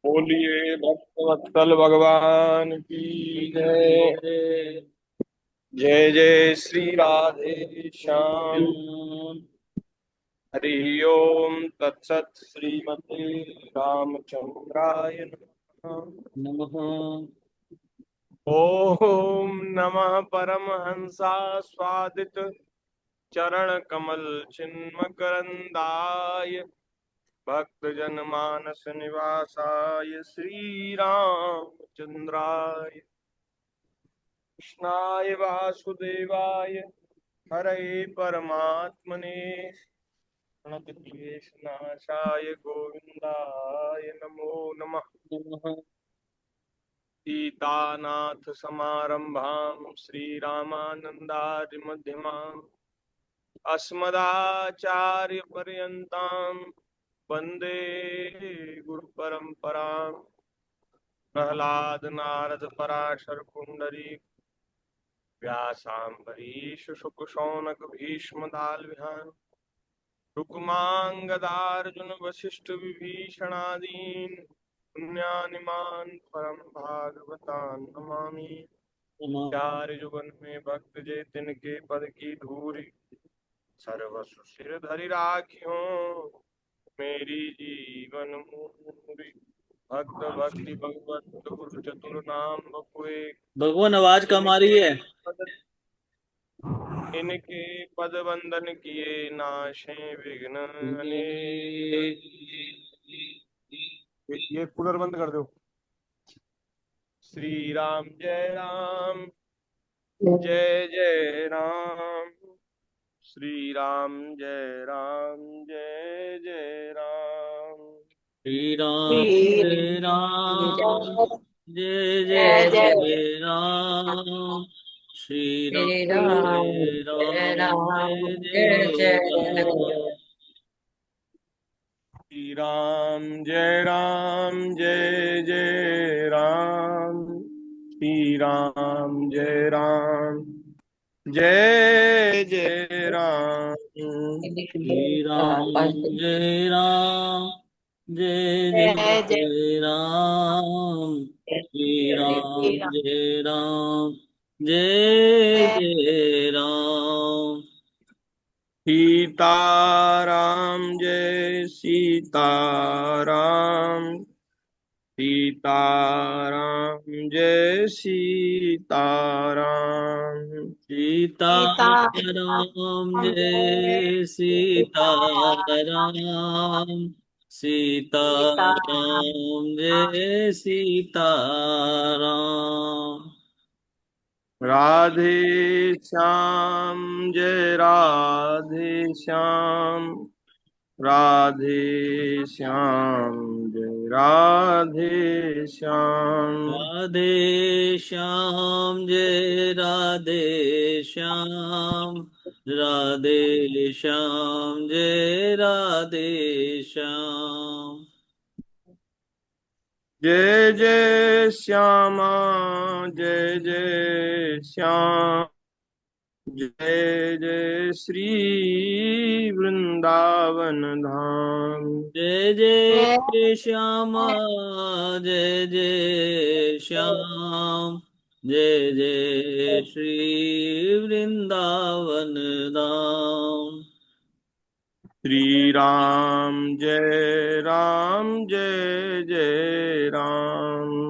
बोलिए भक्तवत्सल भगवान की जय। जय जय श्री राधे श्याम। हरि ओम तत्सत श्रीमते रामचंद्राय नमः। नमः। ओम नमः परमहंसास्वादित चरण कमल चिन्मकरंदाय भक्त जन मानस निवासाय श्री रामचंद्राय कृष्णाय वासुदेवाय हरे परमात्मने प्रणतक्लेशनाशाय गोविंदाय नमो नमः। नमः। सीतानाथ समारंभां श्रीरामानंदादि मध्यमाम् अस्मदाचार्यपर्यन्तां वन्दे गुरुपरम्पराम्। प्रह्लाद नारद पराशर पुंडरी व्यासाम्बरीश शुक शौनक भीष्म दाल विहान रुक्मांगदार्जुन वशिष्ठ विभीषणादीन पुण्यानिमान परम भागवतान नमामि। नमः। चार जुगन में भक्त जे तिनके पद की धूरी सर्वस्व सिर धरि राखियों मेरी जीवन मूरी। भक्त भक्ति भगवत गुरु चतुर नाम बपुए भगवान आवाज कम आ रही इनके है। पद इनके पद वंदन किए नाशे विघ्न अनेक। ये कूलर बंद कर दो। श्री राम जय राम जय जय राम। श्री राम जय राम जय जय राम। श्री राम श्री जय राम जय जय जय जय राम। श्री श्री राम राम जय जय राम राम जय जय जय जय राम। श्री राम जय राम जय जय राम। श्री राम जय राम जय जय राम। श्री राम जय राम जय जय जय जय राम। श्री श्री राम राम जय राम जय जय राम। सीताराम जय सीताराम। सीताराम जय सीताराम। सीता सीताराम जय सीताराम। सीता सीताराम जय सीताराम। राधे श्याम जय राधे श्याम। राधे श्याम जय राधे श्याम। राधे श्याम जय राधे श्याम। राधे श्याम जय राधे श्याम। जय जय श्यामा जय जय श्याम। जय जय श्री वृंदावन धाम। जय जय श्यामा जय जय श्याम। जय जय श्री वृंदावन धाम। श्री राम जय जय राम।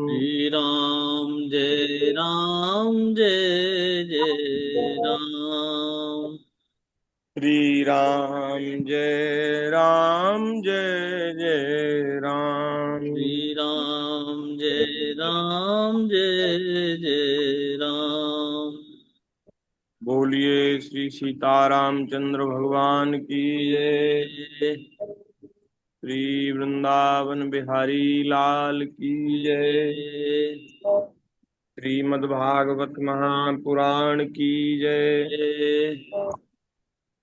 श्री राम जय जय राम। श्री राम जय जय राम। श्री राम जय जय राम। बोलिए श्री सीतारामचंद्र भगवान की जय। जय श्री वृंदावन बिहारी लाल की जय। जय श्रीमद्भागवत महापुराण की जय। जय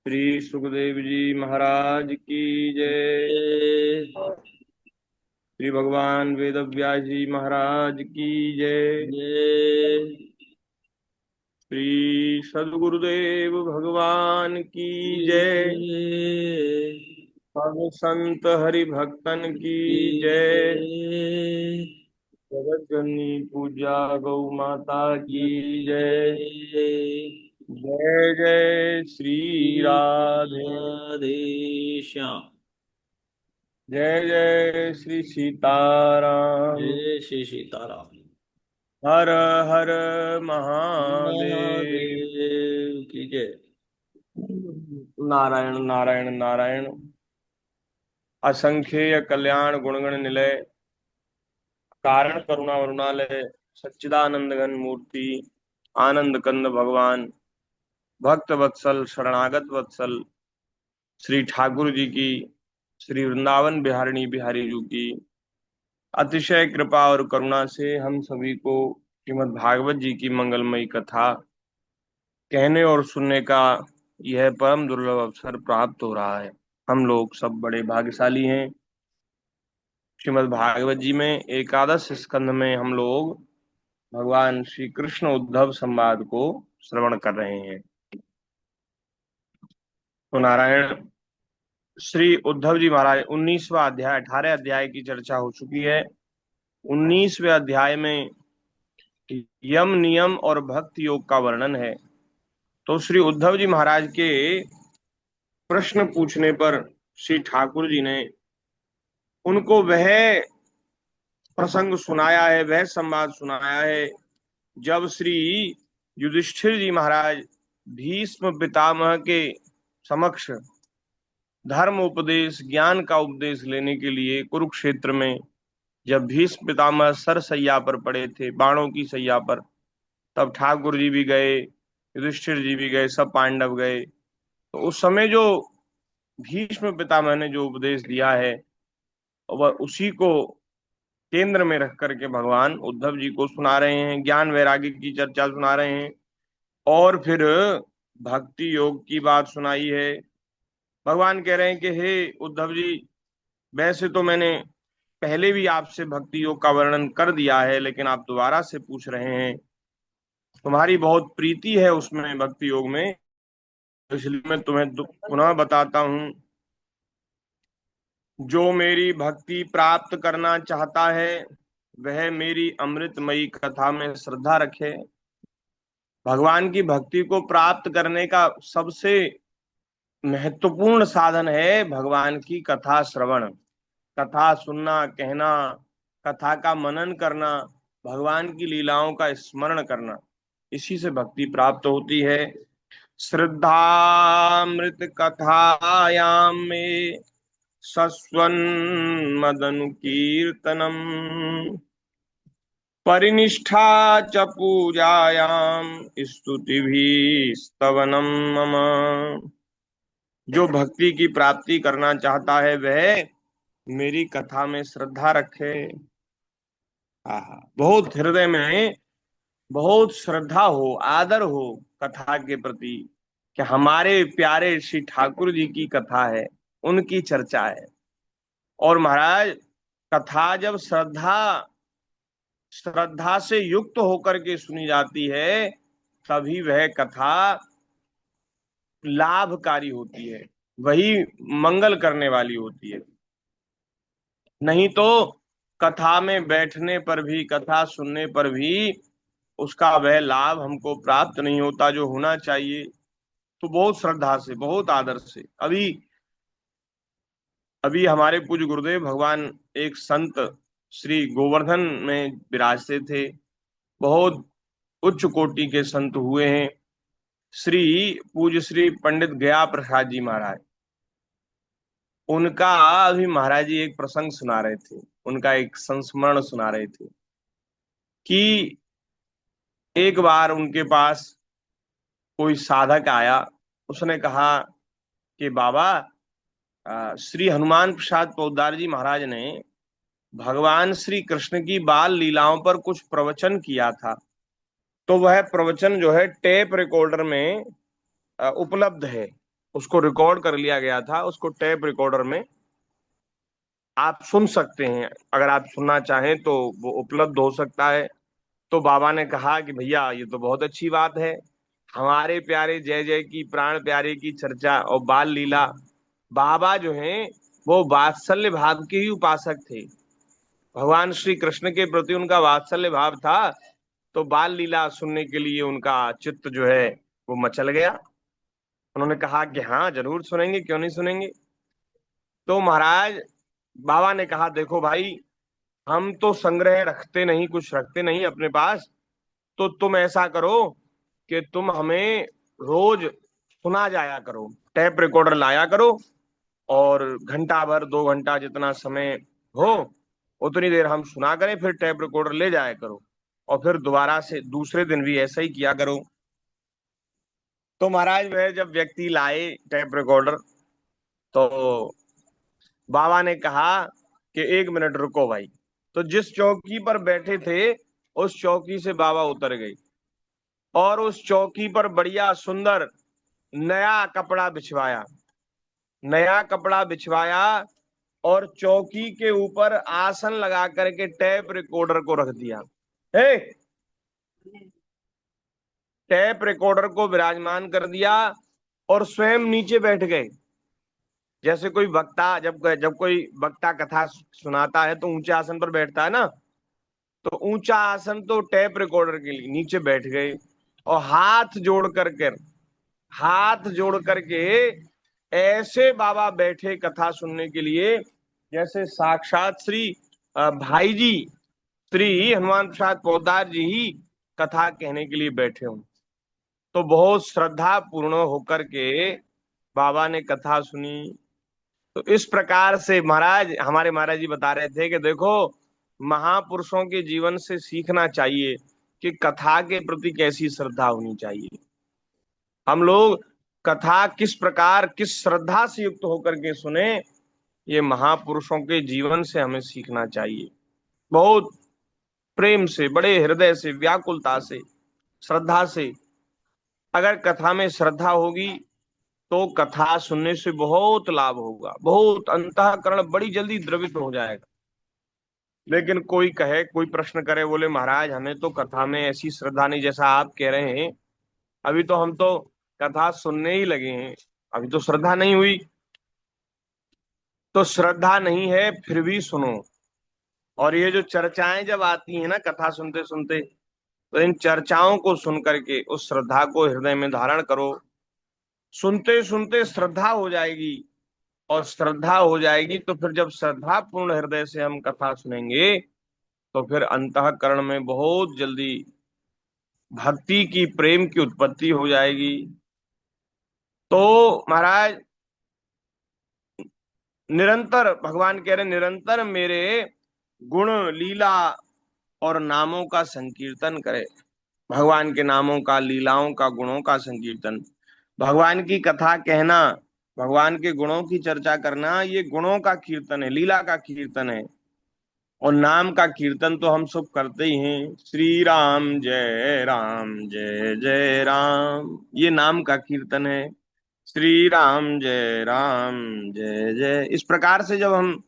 श्री सुखदेव जी महाराज की जय। जय श्री भगवान वेद व्यास जी महाराज की जय। जय श्री सद्गुरुदेव भगवान की जय। जय सब संत हरि भक्तन की की जय। जय। जगत जननी पूजा गौ माता की जय। जय जय जय श्री राधे। राधे श्याम। जय जय श्री सीताराम। जय श्री सीताराम। हर हर महादेव। महादेव की जय। नारायण नारायण नारायण। असंख्य कल्याण गुणगण निलय, कारण करुणा वरुणालय, सच्चिदानंद घन मूर्ति, आनंद कंद भगवान, भक्त वत्सल शरणागत वत्सल श्री ठाकुर जी की, श्री वृंदावन बिहारिणी बिहारी जी की अतिशय कृपा और करुणा से हम सभी को श्रीमद् भागवत जी की मंगलमयी कथा कहने और सुनने का यह परम दुर्लभ अवसर प्राप्त हो रहा है। हम लोग सब बड़े भाग्यशाली हैं। श्रीमद् भागवत जी में एकादश स्कंध में हम लोग भगवान श्री कृष्ण उद्धव संवाद को श्रवण कर रहे हैं। तो नारायण, श्री उद्धव जी महाराज 19वां अध्याय, 18 अध्याय की चर्चा हो चुकी है। 19वें अध्याय में यम नियम और भक्ति योग का वर्णन है। तो श्री उद्धव जी महाराज के प्रश्न पूछने पर श्री ठाकुर जी ने उनको वह प्रसंग सुनाया है, वह संवाद सुनाया है जब श्री युधिष्ठिर जी महाराज भीष्म पितामह के समक्ष धर्म उपदेश, ज्ञान का उपदेश लेने के लिए कुरुक्षेत्र में जब भीष्म पितामह सरसैया पर पड़े थे, बाणों की सैया पर, तब ठाकुर जी भी गए, युधिष्ठिर जी भी गए, सब पांडव गए। तो उस समय जो भीष्म पितामह ने जो उपदेश दिया है, वह उसी को केंद्र में रख करके भगवान उद्धव जी को सुना रहे हैं, ज्ञान वैराग्य की चर्चा सुना रहे हैं। और फिर भक्ति योग की बात सुनाई है। भगवान कह रहे हैं कि हे उद्धव जी, वैसे तो मैंने पहले भी आपसे भक्ति योग का वर्णन कर दिया है, लेकिन आप दोबारा से पूछ रहे हैं, तुम्हारी बहुत प्रीति है उसमें, भक्ति योग में, इसलिए मैं तुम्हें पुनः बताता हूं। जो मेरी भक्ति प्राप्त करना चाहता है वह मेरी अमृतमयी कथा में श्रद्धा रखे। भगवान की भक्ति को प्राप्त करने का सबसे महत्वपूर्ण साधन है भगवान की कथा श्रवण, कथा सुनना, कहना, कथा का मनन करना, भगवान की लीलाओं का स्मरण करना। इसी से भक्ति प्राप्त होती है। श्रद्धामृत कथायाम में सस्वन मदनुकीर्तनम परिनिष्ठा च पूजायाम स्तुति भी स्तवनम मम। जो भक्ति की प्राप्ति करना चाहता है वह मेरी कथा में श्रद्धा रखे। आहा, बहुत हृदय में बहुत श्रद्धा हो, आदर हो कथा के प्रति, कि हमारे प्यारे श्री ठाकुर जी की कथा है, उनकी चर्चा है। और महाराज, कथा जब श्रद्धा श्रद्धा से युक्त होकर के सुनी जाती है, तभी वह कथा लाभकारी होती है, वही मंगल करने वाली होती है। नहीं तो कथा में बैठने पर भी, कथा सुनने पर भी उसका वह लाभ हमको प्राप्त नहीं होता जो होना चाहिए। तो बहुत श्रद्धा से, बहुत आदर से। अभी अभी हमारे पूज्य गुरुदेव भगवान एक संत श्री गोवर्धन में विराजते थे, बहुत उच्च कोटि के संत हुए हैं, श्री पूज्य श्री पंडित गया प्रसाद जी महाराज। उनका अभी महाराज जी एक प्रसंग सुना रहे थे, उनका एक संस्मरण सुना रहे थे कि एक बार उनके पास कोई साधक आया। उसने कहा कि बाबा, श्री हनुमान प्रसाद पोद्दार जी महाराज ने भगवान श्री कृष्ण की बाल लीलाओं पर कुछ प्रवचन किया था, तो वह प्रवचन जो है टेप रिकॉर्डर में उपलब्ध है। उसको रिकॉर्ड कर लिया गया था, उसको टेप रिकॉर्डर में आप सुन सकते हैं, अगर आप सुनना चाहें तो वो उपलब्ध हो सकता है। तो बाबा ने कहा कि भैया, ये तो बहुत अच्छी बात है, हमारे प्यारे जय जय की, प्राण प्यारे की चर्चा और बाल लीला, बाबा जो हैं वो वात्सल्य भाव के ही उपासक थे। भगवान श्री कृष्ण के प्रति उनका वात्सल्य भाव था, तो बाल लीला सुनने के लिए उनका चित्त जो है वो मचल गया। उन्होंने कहा कि हाँ जरूर सुनेंगे, क्यों नहीं सुनेंगे। तो महाराज बाबा ने कहा देखो भाई, हम तो संग्रह रखते नहीं, कुछ रखते नहीं अपने पास, तो तुम ऐसा करो कि तुम हमें रोज सुना जाया करो, टेप रिकॉर्डर लाया करो, और घंटा भर 2 घंटा जितना समय हो उतनी देर हम सुना करें, फिर टेप रिकॉर्डर ले जाया करो, और फिर दोबारा से दूसरे दिन भी ऐसा ही किया करो। तो महाराज वह जब व्यक्ति लाए टेप रिकॉर्डर, तो बाबा ने कहा कि 1 मिनट रुको भाई। तो जिस चौकी पर बैठे थे उस चौकी से बाबा उतर गए, और उस चौकी पर बढ़िया सुंदर नया कपड़ा बिछवाया, नया कपड़ा बिछवाया, और चौकी के ऊपर आसन लगा करके टेप रिकॉर्डर को रख दिया। हे, टेप रिकॉर्डर को विराजमान कर दिया, और स्वयं नीचे बैठ गए। जैसे कोई वक्ता, जब जब कोई वक्ता कथा सुनाता है तो ऊंचे आसन पर बैठता है ना, तो ऊंचा आसन तो टेप रिकॉर्डर के लिए नीचे बैठ गए, और हाथ जोड़ करके ऐसे बाबा बैठे कथा सुनने के लिए, जैसे साक्षात श्री भाई जी, श्री हनुमान प्रसाद पोद्दार जी ही कथा कहने के लिए बैठे हों। तो बहुत श्रद्धा पूर्ण होकर के बाबा ने कथा सुनी। तो इस प्रकार से महाराज, हमारे महाराज जी बता रहे थे कि देखो, महापुरुषों के जीवन से सीखना चाहिए कि कथा के प्रति कैसी श्रद्धा होनी चाहिए। हम लोग कथा किस प्रकार, किस श्रद्धा से युक्त होकर के सुने, ये महापुरुषों के जीवन से हमें सीखना चाहिए। बहुत प्रेम से, बड़े हृदय से, व्याकुलता से, श्रद्धा से। अगर कथा में श्रद्धा होगी तो कथा सुनने से बहुत लाभ होगा, बहुत अंतःकरण बड़ी जल्दी द्रवित हो जाएगा। लेकिन कोई कहे, कोई प्रश्न करे, बोले महाराज हमें तो कथा में ऐसी श्रद्धा नहीं जैसा आप कह रहे हैं, अभी तो हम तो कथा सुनने ही लगे हैं, अभी तो श्रद्धा नहीं हुई। तो श्रद्धा नहीं है फिर भी सुनो। और ये जो चर्चाएं जब आती हैं ना कथा सुनते सुनते, तो इन चर्चाओं को सुन करके उस श्रद्धा को हृदय में धारण करो। सुनते सुनते श्रद्धा हो जाएगी, और श्रद्धा हो जाएगी तो फिर जब श्रद्धा पूर्ण हृदय से हम कथा सुनेंगे, तो फिर अंतःकरण में बहुत जल्दी भक्ति की, प्रेम की उत्पत्ति हो जाएगी। तो महाराज निरंतर, भगवान कह रहे निरंतर मेरे गुण लीला और नामों का संकीर्तन करे। भगवान के नामों का, लीलाओं का, गुणों का संकीर्तन, भगवान की कथा कहना, भगवान के गुणों की चर्चा करना, ये गुणों का कीर्तन है, लीला का कीर्तन है। और नाम का कीर्तन तो हम सब करते ही हैं, श्री राम जय जय राम, ये नाम का कीर्तन है। श्री राम जय जय, इस प्रकार से जब हम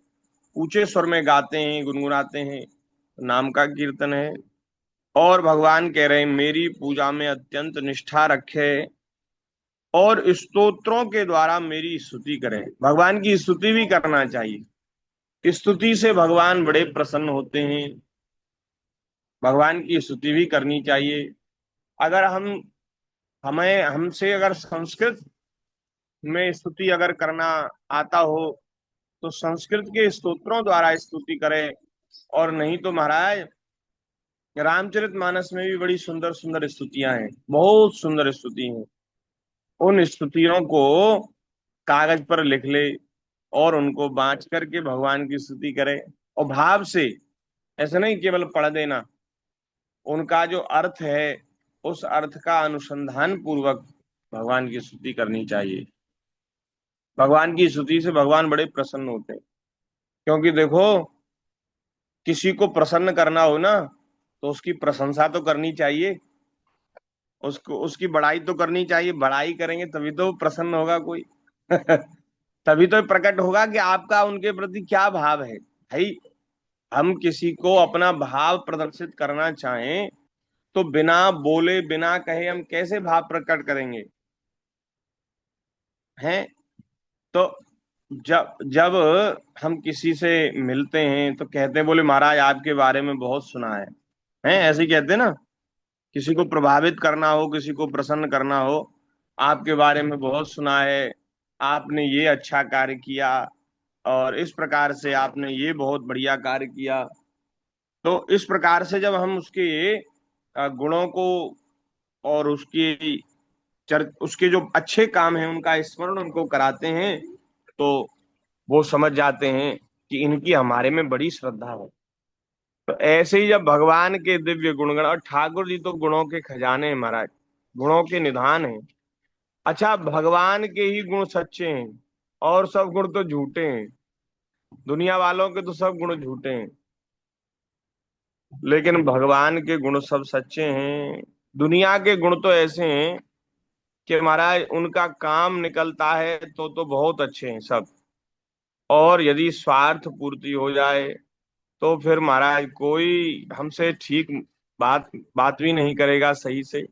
ऊंचे स्वर में गाते हैं, गुनगुनाते हैं, तो नाम का कीर्तन है। और भगवान कह रहे हैं मेरी पूजा में अत्यंत निष्ठा रखे, और स्तोत्रों के द्वारा मेरी स्तुति करें। भगवान की स्तुति भी करना चाहिए, स्तुति से भगवान बड़े प्रसन्न होते हैं, भगवान की स्तुति भी करनी चाहिए। अगर हमें हमसे अगर संस्कृत में स्तुति अगर करना आता हो, तो संस्कृत के स्तोत्रों द्वारा स्तुति करें। और नहीं तो महाराज रामचरितमानस में भी बड़ी सुंदर सुंदर स्तुतियां हैं, बहुत सुंदर स्तुति हैं। उन स्तुतियों को कागज पर लिख ले, और उनको बांच करके भगवान की स्तुति करे, और भाव से, ऐसे नहीं केवल पढ़ देना, उनका जो अर्थ है उस अर्थ का अनुसंधान पूर्वक भगवान की स्तुति करनी चाहिए। भगवान की स्तुति से भगवान बड़े प्रसन्न होते हैं। क्योंकि देखो, किसी को प्रसन्न करना हो ना, तो उसकी प्रशंसा तो करनी चाहिए, उसको उसकी बड़ाई तो करनी चाहिए। बड़ाई करेंगे तभी तो प्रसन्न होगा कोई। तभी तो प्रकट होगा कि आपका उनके प्रति क्या भाव है। भाई, हम किसी को अपना भाव प्रदर्शित करना चाहें तो बिना बोले, बिना कहे हम कैसे भाव प्रकट करेंगे? हैं? तो जब जब हम किसी से मिलते हैं तो कहते हैं, बोले महाराज आपके बारे में बहुत सुना है ऐसे ही कहते हैं ना। किसी को प्रभावित करना हो, किसी को प्रसन्न करना हो, आपके बारे में बहुत सुना है, आपने ये अच्छा कार्य किया और इस प्रकार से आपने ये बहुत बढ़िया कार्य किया। तो इस प्रकार से जब हम उसके गुणों को और उसके जो अच्छे काम हैं उनका स्मरण उनको कराते हैं, तो वो समझ जाते हैं कि इनकी हमारे में बड़ी श्रद्धा है। तो ऐसे ही जब भगवान के दिव्य गुणगण, और ठाकुर जी तो गुणों के खजाने हैं महाराज, गुणों के निधान हैं। अच्छा, भगवान के ही गुण सच्चे हैं और सब गुण तो झूठे हैं। दुनिया वालों के तो सब गुण झूठे हैं, लेकिन भगवान के गुण सब सच्चे हैं। दुनिया के गुण तो ऐसे हैं कि महाराज उनका काम निकलता है तो बहुत अच्छे हैं सब, और यदि स्वार्थ पूर्ति हो जाए तो फिर महाराज कोई हमसे ठीक बात बात भी नहीं करेगा सही से।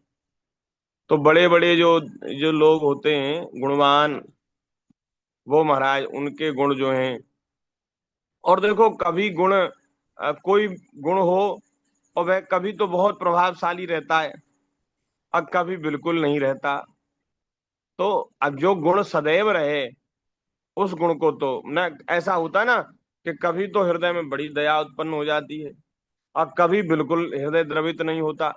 तो बड़े बड़े जो जो लोग होते हैं गुणवान, वो महाराज उनके गुण जो हैं, और देखो कभी गुण कोई गुण हो और वह कभी तो बहुत प्रभावशाली रहता है और कभी बिल्कुल नहीं रहता। तो अब जो गुण सदैव रहे उस गुण को तो न, ऐसा होता है ना कि कभी तो हृदय में बड़ी दया उत्पन्न हो जाती है और कभी बिल्कुल हृदय द्रवित नहीं होता।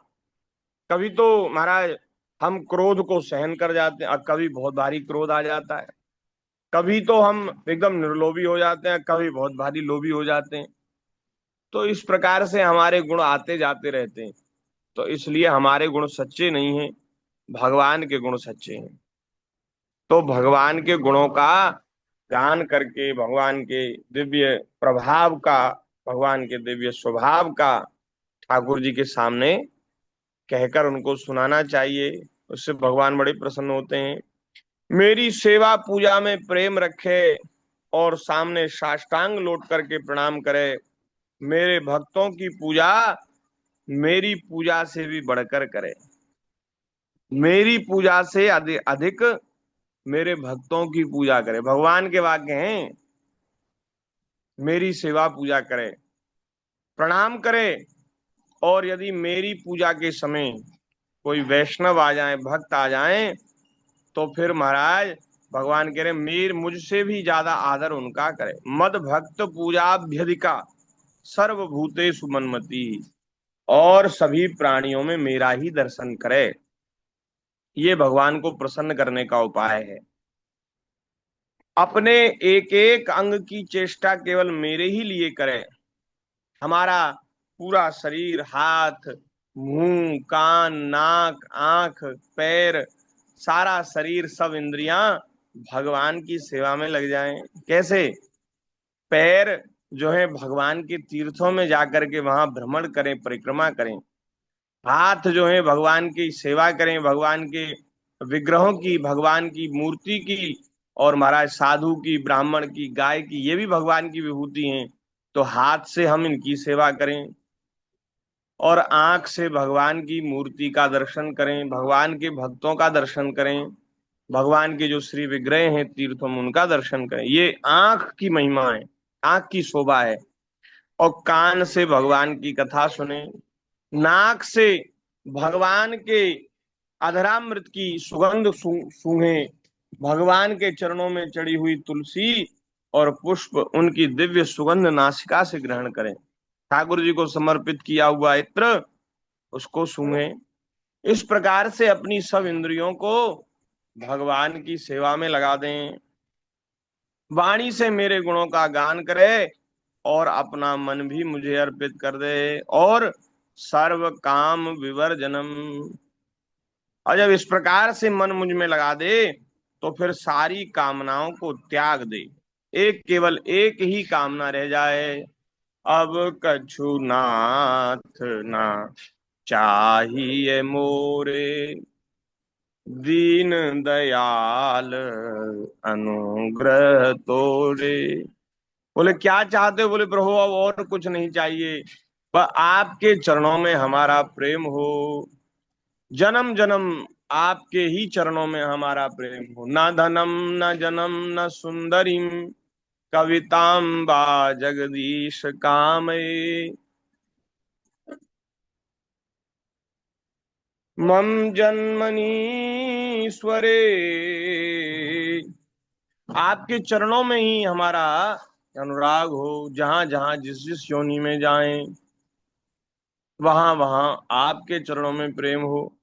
कभी तो महाराज हम क्रोध को सहन कर जाते हैं और कभी बहुत भारी क्रोध आ जाता है। कभी तो हम एकदम निर्लोभी हो जाते हैं, कभी बहुत भारी लोभी हो जाते हैं। तो इस प्रकार से हमारे गुण आते जाते रहते हैं। तो इसलिए हमारे गुण सच्चे नहीं हैं, भगवान के गुण सच्चे हैं। तो भगवान के गुणों का गान करके, भगवान के दिव्य प्रभाव का, भगवान के दिव्य स्वभाव का ठाकुर जी के सामने कहकर उनको सुनाना चाहिए। उससे भगवान बड़े प्रसन्न होते हैं। मेरी सेवा पूजा में प्रेम रखे और सामने साष्टांग लौट करके प्रणाम करे। मेरे भक्तों की पूजा मेरी पूजा से भी बढ़कर करे। मेरी पूजा से अधिक अधिक मेरे भक्तों की पूजा करे, भगवान के वाक्य हैं। मेरी सेवा पूजा करे, प्रणाम करे, और यदि मेरी पूजा के समय कोई वैष्णव आ जाए, भक्त आ जाए, तो फिर महाराज भगवान कह रहे मेर मुझसे भी ज्यादा आदर उनका करे। मद भक्त पूजाभ्यधिका सर्वभूतेषु मन्मति, और सभी प्राणियों में मेरा ही दर्शन करे। ये भगवान को प्रसन्न करने का उपाय है। अपने एक एक अंग की चेष्टा केवल मेरे ही लिए करे। हमारा पूरा शरीर, हाथ, मुंह, कान, नाक, आंख, पैर, सारा शरीर, सब इंद्रियां भगवान की सेवा में लग जाएं। कैसे? पैर जो है भगवान के तीर्थों में जाकर के वहां भ्रमण करें, परिक्रमा करें। हाथ जो है भगवान की सेवा करें, भगवान के विग्रहों की, भगवान की मूर्ति की, और महाराज साधु की, ब्राह्मण की, गाय की, ये भी भगवान की विभूति हैं। तो हाथ से हम इनकी सेवा करें, और आंख से भगवान की मूर्ति का दर्शन करें, भगवान के भक्तों का दर्शन करें, भगवान के जो श्री विग्रह हैं तीर्थों में उनका दर्शन करें। ये आंख की महिमा है, आंख की शोभा है। और कान से भगवान की कथा सुने, नाक से भगवान के अधरामृत की सुगंध सूंघे, भगवान के चरणों में चढ़ी हुई तुलसी और पुष्प उनकी दिव्य सुगंध नासिका से ग्रहण करें। ठाकुर जी को समर्पित किया हुआ इत्र उसको सूंघे। इस प्रकार से अपनी सब इंद्रियों को भगवान की सेवा में लगा दें। वाणी से मेरे गुणों का गान करे और अपना मन भी मुझे अर्पित कर दे, और सर्व काम विवर्जनम। और जब इस प्रकार से मन मुझ में लगा दे तो फिर सारी कामनाओं को त्याग दे, एक केवल एक ही कामना रह जाए। अब कछु नाथ ना चाहिए मोरे, दीन दयाल अनुग्रह तोरे। बोले क्या चाहते हो? बोले प्रभु अब और कुछ नहीं चाहिए, पर आपके चरणों में हमारा प्रेम हो। जन्म जन्म आपके ही चरणों में हमारा प्रेम हो। न धनम न जनम न सुंदरीम कविताम बा जगदीश कामये। मम जन्मनीश्वरे, आपके चरणों में ही हमारा अनुराग हो। जहां जहां जिस जिस योनि में जाएं, वहां वहां आपके चरणों में प्रेम हो।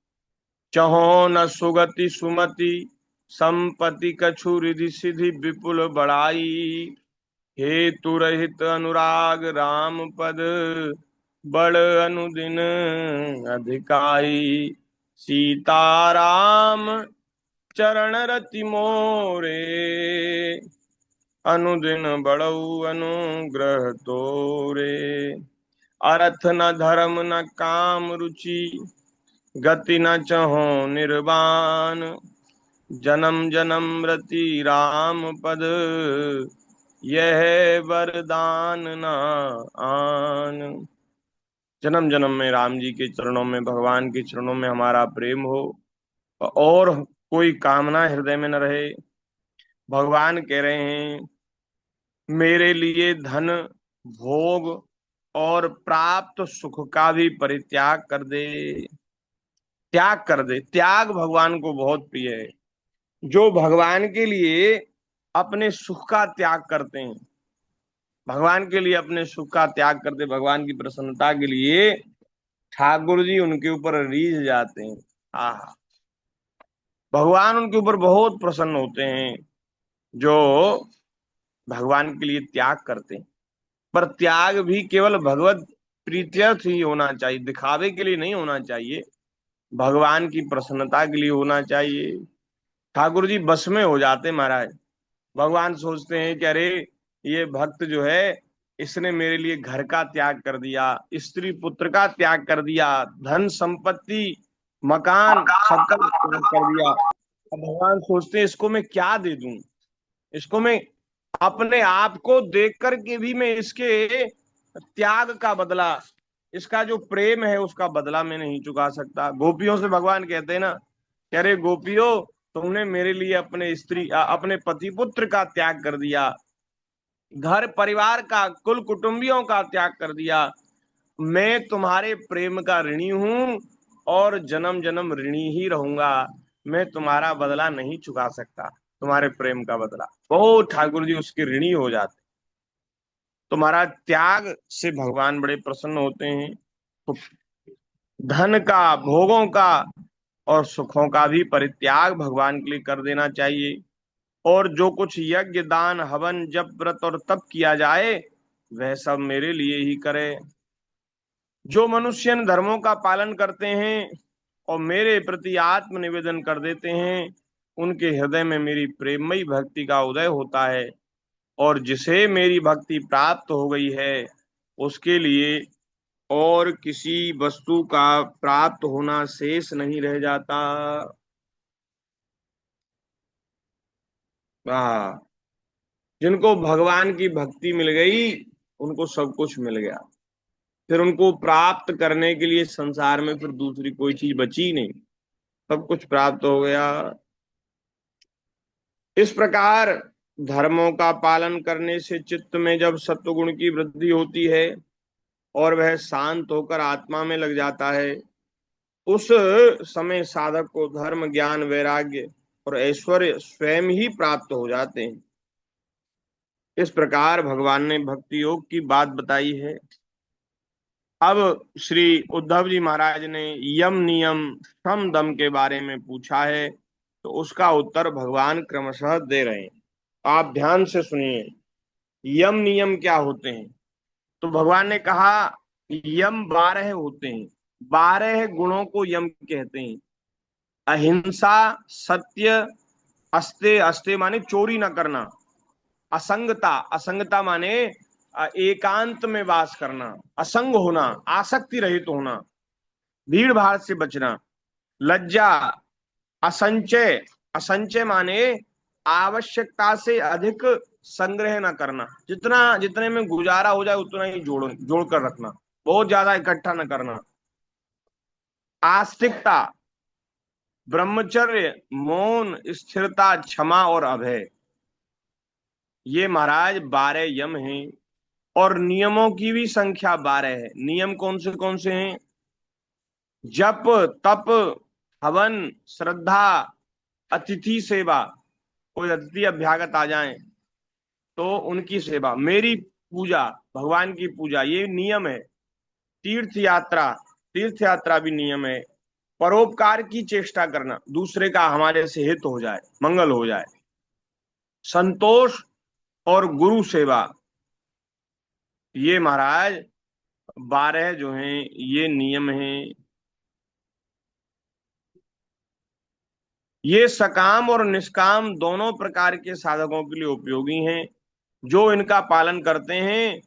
चहो न सुगति सुमति संपत्ति कछु रिधि सिधि विपुल बड़ाई। हेतु रहित अनुराग राम पद बड़ अनुदिन अधिकाई। सीताराम चरण रति मोरे अनुदिन बड़ऊ अनुग्रह तोरे। अर्थ न धर्म न काम रुचि गति न चहो निर्वाण। जन्म जन्म रति राम पद यह वरदान न आन। जन्म जन्म में राम जी के चरणों में, भगवान के चरणों में हमारा प्रेम हो और कोई कामना हृदय में न रहे। भगवान कह रहे हैं मेरे लिए धन भोग और प्राप्त सुख का भी परित्याग कर दे। त्याग कर दे। त्याग भगवान को बहुत प्रिय है। जो भगवान के लिए अपने सुख का त्याग करते हैं, भगवान के लिए अपने सुख का त्याग करते, भगवान की प्रसन्नता के लिए, ठाकुर जी उनके ऊपर रीझ जाते हैं। आह, भगवान उनके ऊपर बहुत प्रसन्न होते हैं जो भगवान के लिए त्याग करते हैं। पर त्याग भी केवल भगवत प्रीत्यर्थ ही होना चाहिए, दिखावे के लिए नहीं होना चाहिए, भगवान की प्रसन्नता के लिए होना चाहिए। ठाकुर जी बस में हो जाते महाराज। भगवान सोचते हैं कि अरे ये भक्त जो है, इसने मेरे लिए घर का त्याग कर दिया, स्त्री पुत्र का त्याग कर दिया, धन संपत्ति मकान सबका त्याग कर दिया। अब भगवान सोचते हैं इसको मैं क्या दे दूं, इसको मैं अपने आप को देख करके भी मैं इसके त्याग का बदला, इसका जो प्रेम है उसका बदला मैं नहीं चुका सकता। गोपियों से भगवान कहते हैं ना, कह रहे गोपियों तुमने मेरे लिए अपने अपने पति पुत्र का त्याग कर दिया, घर परिवार का, कुल कुटुंबियों का त्याग कर दिया। मैं तुम्हारे प्रेम का ऋणी हूं और जन्म जन्म ऋणी ही रहूंगा। मैं तुम्हारा बदला नहीं चुका सकता, तुम्हारे प्रेम का बदला। बहुत ठाकुर जी उसके ऋणी हो जाते। तुम्हारा त्याग से भगवान बड़े प्रसन्न होते हैं। तो धन का, भोगों का और सुखों का भी परित्याग भगवान के लिए कर देना चाहिए। और जो कुछ यज्ञ दान हवन जप व्रत और तप किया जाए वह सब मेरे लिए ही करे। जो मनुष्य इन धर्मों का पालन करते हैं और मेरे प्रति आत्म निवेदन कर देते हैं, उनके हृदय में मेरी प्रेममयी भक्ति का उदय होता है। और जिसे मेरी भक्ति प्राप्त हो गई है उसके लिए और किसी वस्तु का प्राप्त होना शेष नहीं रह जाता। वाह, जिनको भगवान की भक्ति मिल गई उनको सब कुछ मिल गया। फिर उनको प्राप्त करने के लिए संसार में फिर दूसरी कोई चीज बची नहीं, सब कुछ प्राप्त हो गया। इस प्रकार धर्मों का पालन करने से चित्त में जब सत्वगुण की वृद्धि होती है और वह शांत होकर आत्मा में लग जाता है, उस समय साधक को धर्म ज्ञान वैराग्य और ऐश्वर्य स्वयं ही प्राप्त हो जाते हैं। इस प्रकार भगवान ने भक्ति योग की बात बताई है। अब श्री उद्धव जी महाराज ने यम नियम सम दम के बारे में पूछा है, तो उसका उत्तर भगवान क्रमशः दे रहे हैं। आप ध्यान से सुनिए, यम नियम क्या होते हैं। तो भगवान ने कहा यम 12 होते हैं। 12 गुणों को यम कहते हैं। अहिंसा, सत्य, अस्ते, अस्ते माने चोरी न करना, असंगता, असंगता माने एकांत में वास करना, असंग होना, आसक्ति रहित होना, भीड़ भाड़ से बचना, लज्जा, असंचय, असंचय माने आवश्यकता से अधिक संग्रह न करना, जितना जितने में गुजारा हो जाए उतना ही जोड़ जोड़ कर रखना, बहुत ज्यादा इकट्ठा न करना। आस्तिकता, ब्रह्मचर्य, मौन, स्थिरता, क्षमा और अभय, ये महाराज 12 यम हैं। और नियमों की भी संख्या 12 है। नियम कौन से हैं? जप, तप, हवन, श्रद्धा, अतिथि सेवा। कोई अतिथि अभ्यागत आ जाए तो उनकी सेवा, मेरी पूजा, भगवान की पूजा, ये नियम है। तीर्थ यात्रा, तीर्थ यात्रा भी नियम है। परोपकार की चेष्टा करना, दूसरे का हमारे से हित हो जाए, मंगल हो जाए। संतोष और गुरु सेवा, ये महाराज 12 जो हैं ये नियम हैं। ये सकाम और निष्काम दोनों प्रकार के साधकों के लिए उपयोगी हैं। जो इनका पालन करते हैं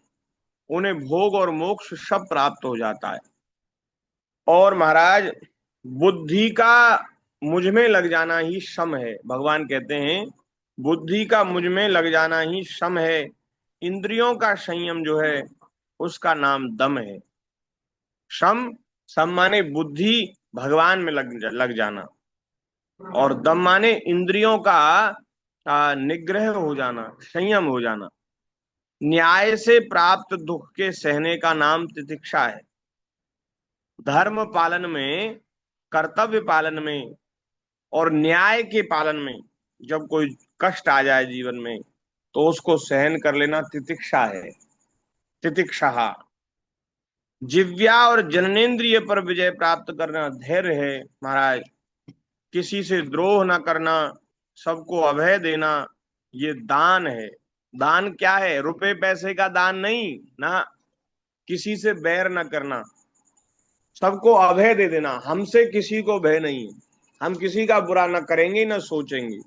उन्हें भोग और मोक्ष सब प्राप्त हो जाता है। और महाराज बुद्धि का मुझ में लग जाना ही शम है। भगवान कहते हैं बुद्धि का मुझ में लग जाना ही शम है। इंद्रियों का संयम जो है उसका नाम दम है। शम, सम माने बुद्धि भगवान में लग जाना, और दम माने इंद्रियों का निग्रह हो जाना, संयम हो जाना। न्याय से प्राप्त दुख के सहने का नाम तितिक्षा है। धर्म पालन में, कर्तव्य पालन में और न्याय के पालन में जब कोई कष्ट आ जाए जीवन में तो उसको सहन कर लेना तितिक्षा है। तितिक्षा। जिव्या और जननेन्द्रिय पर विजय प्राप्त करना धैर्य है महाराज। किसी से द्रोह न करना, सबको अभय देना, ये दान है। दान क्या है? रुपए पैसे का दान नहीं ना। किसी से बैर न करना, सबको अभय दे देना। हमसे किसी को भय नहीं है, हम किसी का बुरा न करेंगे न सोचेंगे।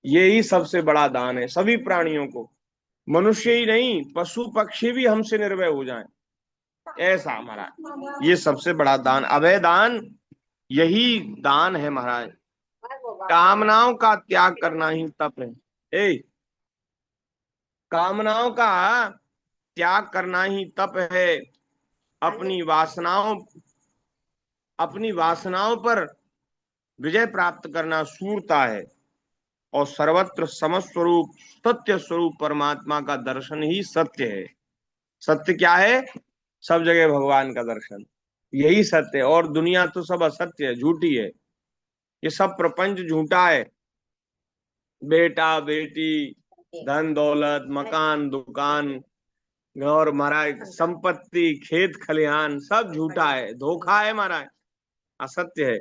यही सबसे बड़ा दान है सभी प्राणियों को। मनुष्य ही नहीं, पशु पक्षी भी हमसे निर्भय हो जाएं, ऐसा हमारा ये सबसे बड़ा दान, अभय दान, यही दान है महाराज। कामनाओं का त्याग करना ही तप है। ए, कामनाओं का त्याग करना ही तप है। अपनी वासनाओं अपनी वासनाओं पर विजय प्राप्त करना शूरता है। और सर्वत्र समस्वरूप सत्य स्वरूप परमात्मा का दर्शन ही सत्य है। सत्य क्या है? सब जगह भगवान का दर्शन, यही सत्य है। और दुनिया तो सब असत्य है, झूठी है। ये सब प्रपंच झूठा है। बेटा बेटी, धन दौलत, मकान दुकान और महाराज संपत्ति, खेत खलिहान, सब झूठा है, धोखा है महाराज, असत्य है।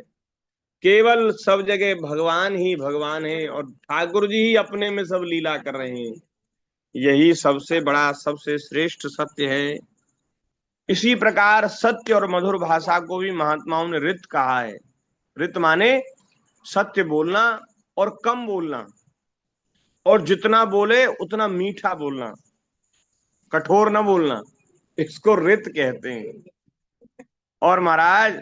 केवल सब जगह भगवान ही भगवान है और ठाकुर जी ही अपने में सब लीला कर रहे हैं। यही सबसे बड़ा, सबसे श्रेष्ठ सत्य है। इसी प्रकार सत्य और मधुर भाषा को भी महात्माओं ने रित कहा है। रित माने सत्य बोलना और कम बोलना, और जितना बोले उतना मीठा बोलना, कठोर न बोलना, इसको रित कहते हैं। और महाराज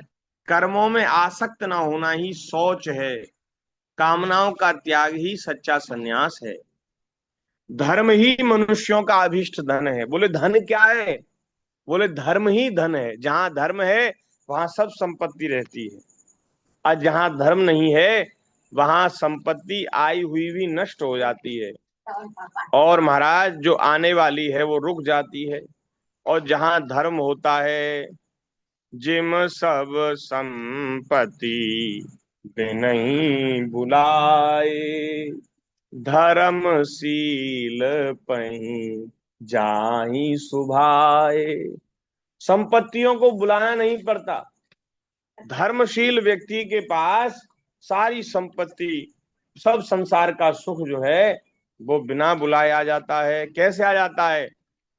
कर्मों में आसक्त ना होना ही शौच है। कामनाओं का त्याग ही सच्चा सन्यास है। धर्म ही मनुष्यों का अभिष्ट धन है। बोले धन क्या है? बोले धर्म ही धन है। जहां धर्म है वहां सब संपत्ति रहती है, और जहां धर्म नहीं है वहां संपत्ति आई हुई भी नष्ट हो जाती है। और महाराज जो आने वाली है वो रुक जाती है। और जहां धर्म होता है, जिम सब संपत्ति नहीं बुलाए, धर्मशील पहीं जाहि सुभाए। संपत्तियों को बुलाना नहीं पड़ता। धर्मशील व्यक्ति के पास सारी संपत्ति, सब संसार का सुख जो है वो बिना बुलाए आ जाता है। कैसे आ जाता है?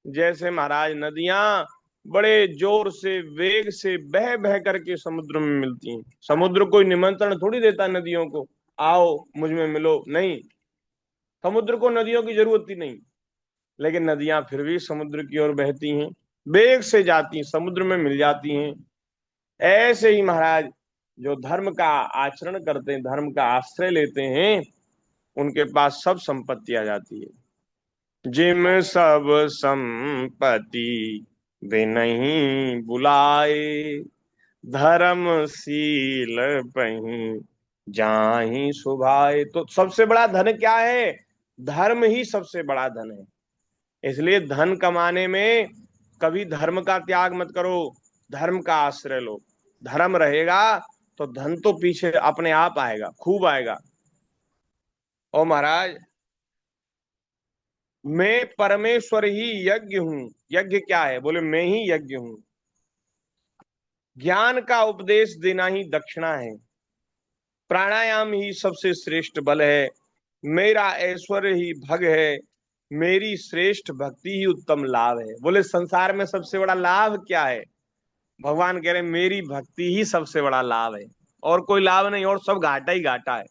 जैसे महाराज नदियां बड़े जोर से, वेग से बह बह करके समुद्र में मिलती हैं। समुद्र कोई निमंत्रण थोड़ी देता नदियों को, आओ मुझ में मिलो, नहीं। समुद्र को नदियों की जरूरत ही नहीं, लेकिन नदियां फिर भी समुद्र की ओर बहती हैं, वेग से जाती हैं, समुद्र में मिल जाती हैं। ऐसे ही महाराज जो धर्म का आचरण करते हैं, धर्म का आश्रय लेते हैं, उनके पास सब संपत्ति आ जाती है। जिम सब संपत्ति वे नहीं बुलाए, धर्मशील पहीं जाहि सुभाए। तो सबसे बड़ा धन क्या है? धर्म ही सबसे बड़ा धन है। इसलिए धन कमाने में कभी धर्म का त्याग मत करो, धर्म का आश्रय लो। धर्म रहेगा तो धन तो पीछे अपने आप आएगा, खूब आएगा। और महाराज, मैं परमेश्वर ही यज्ञ हूं। यज्ञ क्या है? बोले मैं ही यज्ञ हूं। ज्ञान का उपदेश देना ही दक्षिणा है। प्राणायाम ही सबसे श्रेष्ठ बल है। मेरा ऐश्वर्य ही भग है। मेरी श्रेष्ठ भक्ति ही उत्तम लाभ है। बोले संसार में सबसे बड़ा लाभ क्या है? भगवान कह रहे मेरी भक्ति ही सबसे बड़ा लाभ है, और कोई लाभ नहीं, और सब घाटा ही घाटा है।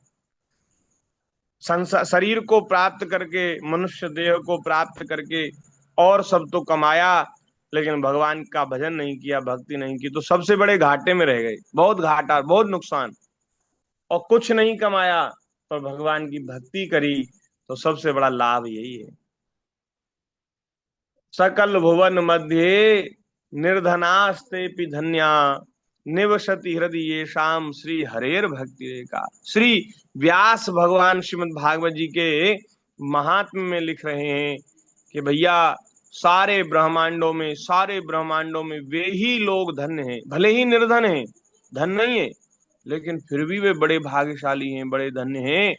संसार शरीर को प्राप्त करके, मनुष्य देह को प्राप्त करके और सब तो कमाया, लेकिन भगवान का भजन नहीं किया, भक्ति नहीं की, तो सबसे बड़े घाटे में रह गए। बहुत घाटा, बहुत नुकसान। और कुछ नहीं कमाया पर भगवान की भक्ति करी, तो सबसे बड़ा लाभ यही है। सकल भुवन मध्य निर्धनास्ते धन्या निवसति हृदय येषाम श्री हरेर भक्ति रेखा। श्री व्यास भगवान श्रीमद् भागवत जी के महात्म्य में लिख रहे हैं कि भैया सारे ब्रह्मांडों में वे ही लोग धन्य हैं, भले ही निर्धन हैं, धन नहीं है, लेकिन फिर भी वे बड़े भाग्यशाली हैं, बड़े धन्य हैं।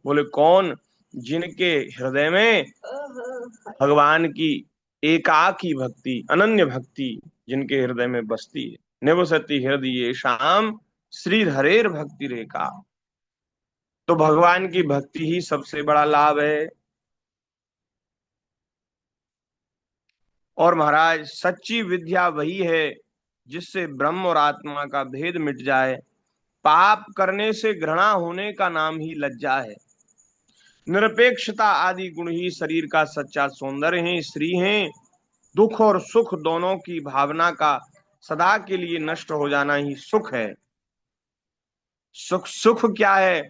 बोले कौन? जिनके हृदय में भगवान की एकाकी भक्ति, अनन्य भक्ति जिनके हृदय में बसती है। निवसति हृदय शाम श्री हरेर भक्ति रेखा। तो भगवान की भक्ति ही सबसे बड़ा लाभ है। और महाराज, सच्ची विद्या वही है जिससे ब्रह्म और आत्मा का भेद मिट जाए। पाप करने से घृणा होने का नाम ही लज्जा है। निरपेक्षता आदि गुण ही शरीर का सच्चा सौंदर्य है। स्त्री हैं, दुख और सुख दोनों की भावना का सदा के लिए नष्ट हो जाना ही सुख है। सुख क्या है?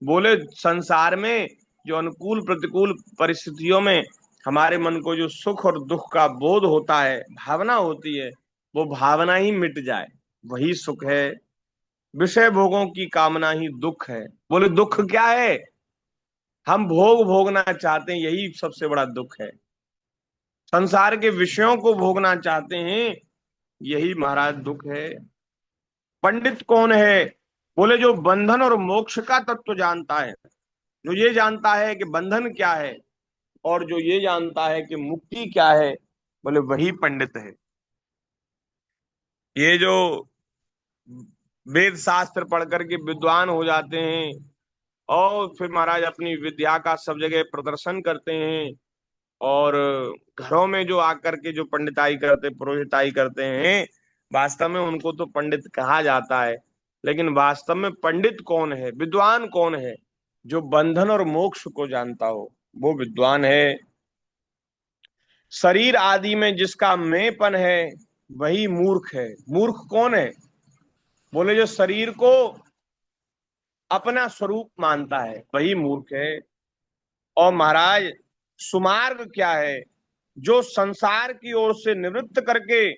बोले संसार में जो अनुकूल प्रतिकूल परिस्थितियों में हमारे मन को जो सुख और दुख का बोध होता है, भावना होती है, वो भावना ही मिट जाए, वही सुख है। विषय भोगों की कामना ही दुख है। बोले दुख क्या है? हम भोग भोगना चाहते हैं, यही सबसे बड़ा दुख है। संसार के विषयों को भोगना चाहते हैं, यही महाराज दुख है। पंडित कौन है? बोले जो बंधन और मोक्ष का तत्व जानता है, जो ये जानता है कि बंधन क्या है और जो ये जानता है कि मुक्ति क्या है, बोले वही पंडित है। ये जो वेद शास्त्र पढ़ करके विद्वान हो जाते हैं और फिर महाराज अपनी विद्या का सब जगह प्रदर्शन करते हैं, और घरों में जो आकर के जो पंडिताई करते, पुरोहिताई करते हैं, वास्तव में उनको तो पंडित कहा जाता है। लेकिन वास्तव में पंडित कौन है, विद्वान कौन है? जो बंधन और मोक्ष को जानता हो, वो विद्वान है। शरीर आदि में जिसका मैंपन है, वही मूर्ख है। मूर्ख कौन है? बोले जो शरीर को अपना स्वरूप मानता है, वही मूर्ख है। और महाराज, सुमार्ग क्या है? जो संसार की ओर से निवृत्त करके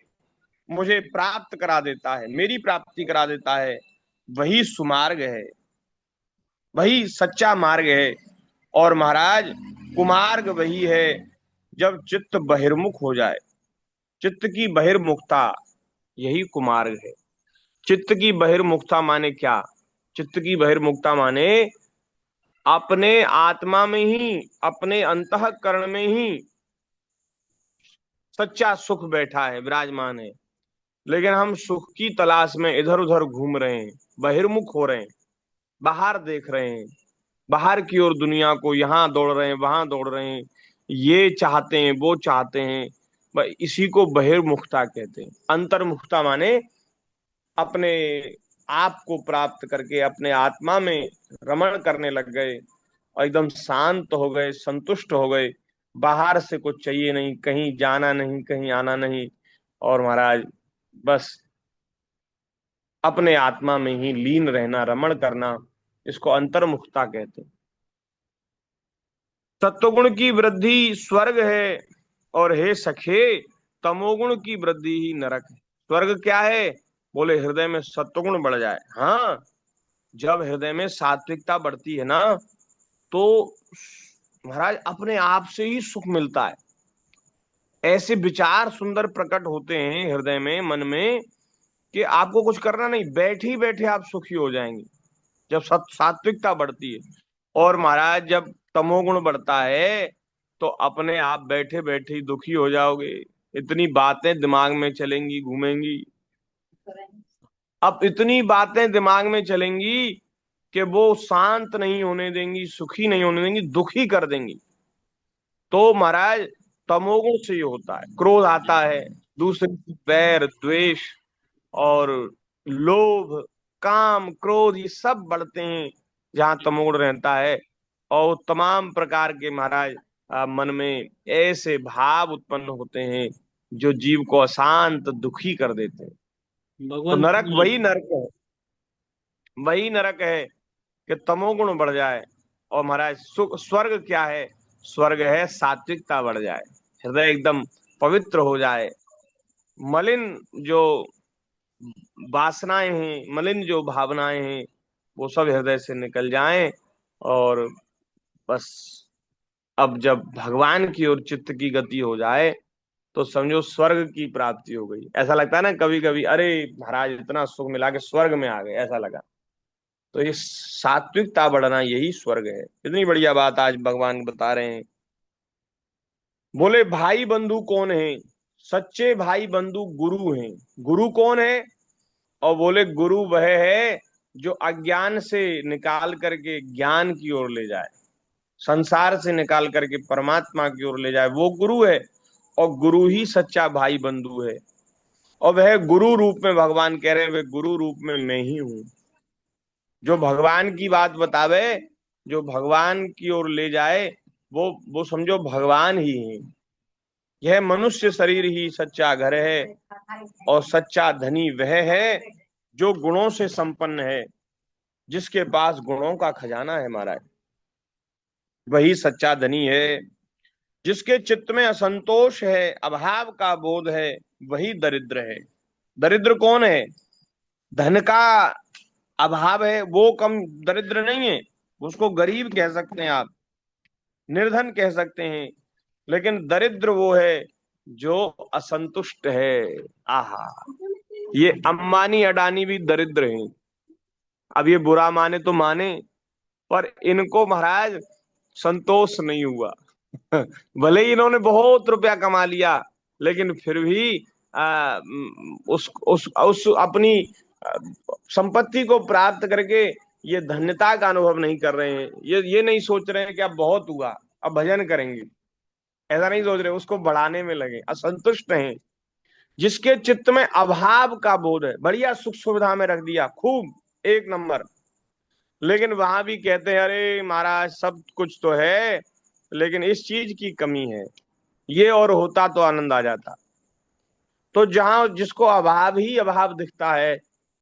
मुझे प्राप्त करा देता है, मेरी प्राप्ति करा देता है, वही सुमार्ग है, वही सच्चा मार्ग है। और महाराज, कुमार्ग वही है जब चित्त बहिर्मुख हो जाए। चित्त की बहिर्मुखता, यही कुमार्ग है। चित्त की बहिर्मुखता माने क्या? चित्त की बहिर्मुखता माने अपने आत्मा में ही, अपने अंतःकरण में ही सच्चा सुख बैठा है, विराजमान है, लेकिन हम सुख की तलाश में इधर उधर घूम रहे हैं, बहिर्मुख हो रहे हैं, बाहर देख रहे हैं, बाहर की ओर दुनिया को, यहाँ दौड़ रहे हैं, वहां दौड़ रहे हैं, ये चाहते हैं, वो चाहते हैं। इसी को बहिर्मुखता कहते हैं। अंतर्मुखता माने अपने आप को प्राप्त करके अपने आत्मा में रमण करने लग गए और एकदम शांत हो गए, संतुष्ट हो गए, बाहर से कुछ चाहिए नहीं, कहीं जाना नहीं, कहीं आना नहीं, और महाराज बस अपने आत्मा में ही लीन रहना, रमण करना, इसको अंतर्मुखता कहते हैं। सत्वगुण की वृद्धि स्वर्ग है, और हे सखे तमोगुण की वृद्धि ही नरक है। स्वर्ग क्या है? बोले हृदय में सत्वगुण बढ़ जाए। हाँ, जब हृदय में सात्विकता बढ़ती है ना, तो महाराज अपने आप से ही सुख मिलता है। ऐसे विचार सुंदर प्रकट होते हैं हृदय में, मन में, कि आपको कुछ करना नहीं, बैठे ही बैठे आप सुखी हो जाएंगे जब सात्विकता बढ़ती है। और महाराज जब तमोगुण बढ़ता है तो अपने आप बैठे बैठे ही दुखी हो जाओगे। इतनी बातें दिमाग में चलेंगी, घूमेंगी। अब इतनी बातें दिमाग में चलेंगी कि वो शांत नहीं होने देंगी, सुखी नहीं होने देंगी, दुखी कर देंगी। तो महाराज तमोगुण से ये होता है, क्रोध आता है, दूसरे से बैर द्वेष और लोभ, काम, क्रोध, ये सब बढ़ते हैं जहाँ तमोगुण रहता है। और तमाम प्रकार के महाराज मन में ऐसे भाव उत्पन्न होते हैं जो जीव को अशांत दुखी कर देते हैं। तो भगवान नरक वही नरक है, वही नरक है कि तमोगुण बढ़ जाए। और महाराज स्वर्ग क्या है? स्वर्ग है सात्विकता बढ़ जाए, हृदय एकदम पवित्र हो जाए, मलिन जो वासनाएं हैं, मलिन जो भावनाएं हैं, वो सब हृदय से निकल जाएं। और बस अब जब भगवान की ओर चित्त की गति हो जाए तो समझो स्वर्ग की प्राप्ति हो गई। ऐसा लगता है ना कभी कभी, अरे महाराज इतना सुख मिला के स्वर्ग में आ गए, ऐसा लगा। तो ये सात्विकता बढ़ना यही स्वर्ग है। इतनी बढ़िया बात आज भगवान बता रहे हैं। बोले भाई बंधु कौन है? सच्चे भाई बंधु गुरु हैं। गुरु कौन है? और बोले गुरु वह है जो अज्ञान से निकाल करके ज्ञान की ओर ले जाए, संसार से निकाल करके परमात्मा की ओर ले जाए, वो गुरु है। और गुरु ही सच्चा भाई बंधु है। और वह गुरु रूप में भगवान कह रहे हैं, वे गुरु रूप में मैं ही हूं। जो भगवान की बात बतावे, जो भगवान की ओर ले जाए, वो समझो भगवान ही है। यह मनुष्य शरीर ही सच्चा घर है, और सच्चा धनी वह है जो गुणों से संपन्न है, जिसके पास गुणों का खजाना है महाराज, वही सच्चा धनी है। जिसके चित्त में असंतोष है, अभाव का बोध है, वही दरिद्र है। दरिद्र कौन है? धन का अभाव है वो कम दरिद्र नहीं है, उसको गरीब कह सकते हैं आप, निर्धन कह सकते हैं। लेकिन दरिद्र वो है जो असंतुष्ट है। आहा, ये अंबानी अडानी भी दरिद्र हैं। अब ये बुरा माने तो माने, पर इनको महाराज संतोष नहीं हुआ। भले ही इन्होंने बहुत रुपया कमा लिया, लेकिन फिर भी उस अपनी आ, संपत्ति को प्राप्त करके ये धन्यता का अनुभव नहीं कर रहे हैं। ये नहीं सोच रहे हैं कि अब बहुत हुआ, अब भजन करेंगे, ऐसा नहीं सोच रहे, उसको बढ़ाने में लगे, असंतुष्ट हैं। जिसके चित्त में अभाव का बोध है, बढ़िया सुख सुविधा में रख दिया खूब, एक नंबर, लेकिन वहां भी कहते हैं अरे महाराज सब कुछ तो है, लेकिन इस चीज की कमी है, ये और होता तो आनंद आ जाता। तो जहां जिसको अभाव ही अभाव दिखता है,